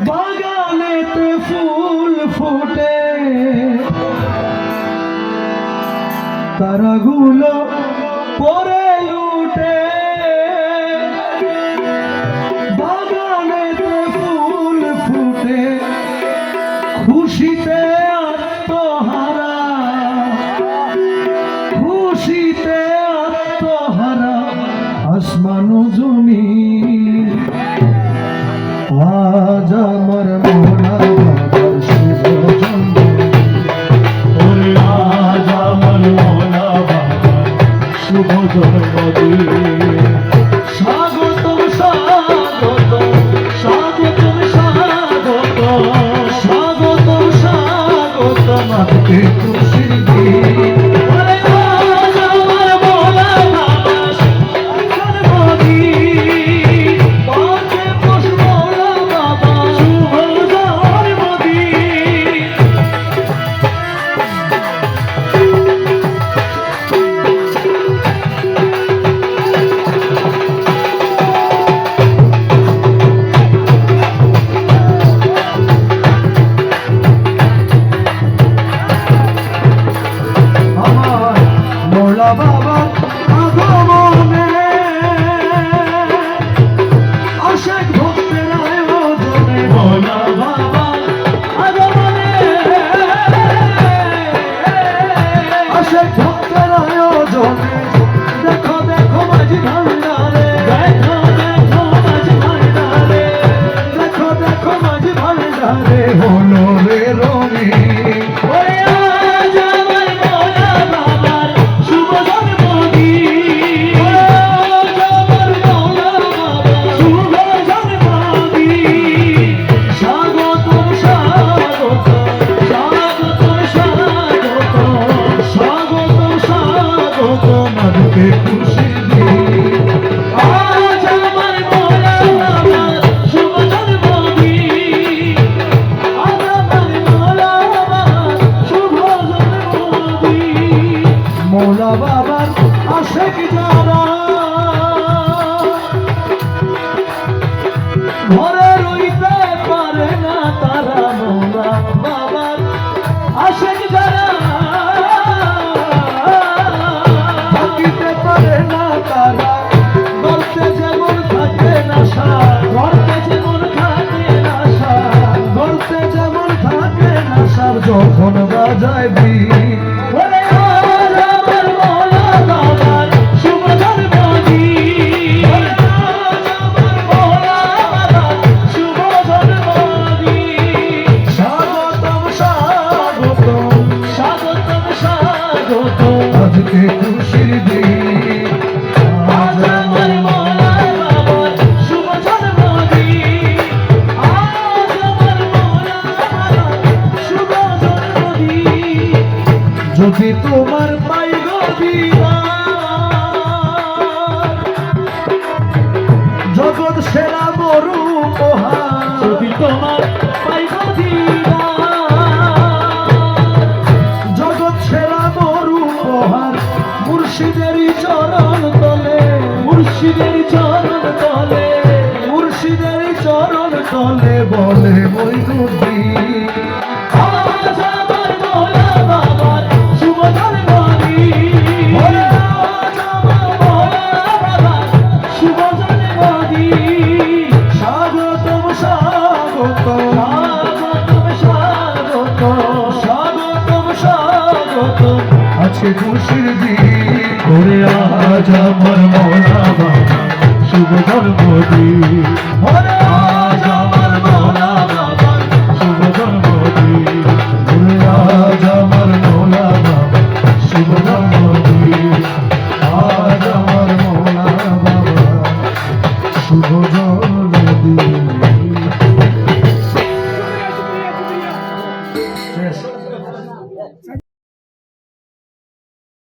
বাগানেতে ফুল ফুটে তারাগুলো পরে লুটে বাগানেতে ফুল ফুটে খুশিতে আত্মহারা খুশিতে আত্মহারা আসমান জমি আজ আমার মোনা বাবার শুভ জন্ম ওরে আজ আমার মোনা বাবার শুভ জন্মদিন স্বাগতম স্বাগতম স্বাগতম স্বাগতম স্বাগতম স্বাগতম আজকে খুশির দিন বাবা আগমনে আশেক ভক্তের আয়োজনে ভোলা বাবা আগমনে আশেক ভক্তের আয়োজনে দেখো দেখো মাঝি ভান্ডারে দেখো দেখো মাঝি ভান্ডারে দেখো দেখো মাঝি ভান্ডারে হলো রে রঙিন মোলা বাবার আশেক যারা ঘরে রইতে পারে না তারা মোলা বাবার আশেক যারা থাকিতে পারে না তারা গর্তে যেমন থাকে না সার গর্তে যেমন থাকে না সার গর্তে যেমন থাকে না সার যখন বাজায় বীর আজকে খুশির দিন আজ আমার মোলা বাবার শুভ জন্মদিন আজ আমার মোলা বাবার শুভ জন্মদিন যদি তোমার পাই গো জগৎ সেরা বড় উপহার যদি তোমার পাই গো মুর্শিদেরই চরণ তলে মুর্শিদেরই চরণ তলে মুর্শিদেরই চরণ তলে বলে মইনুদ্দিন আজ আমার মোলা বাবার শুভ জন্মদিন আজ আমার মোলা বাবার শুভ জন্মদিন স্বাগতম স্বাগতম স্বাগতম স্বাগতম স্বাগতম স্বাগতম আজকে খুশির দিন ওরে আজ আমার মোলা বাবা শুভ জন্মদিন ওরে আজ আমার মোলা বাবা শুভ জন্মদিন ওরে আজ আমার মোলা বাবা শুভ জন্মদিন আজ আমার মোলা বাবা শুভ জন্মদিন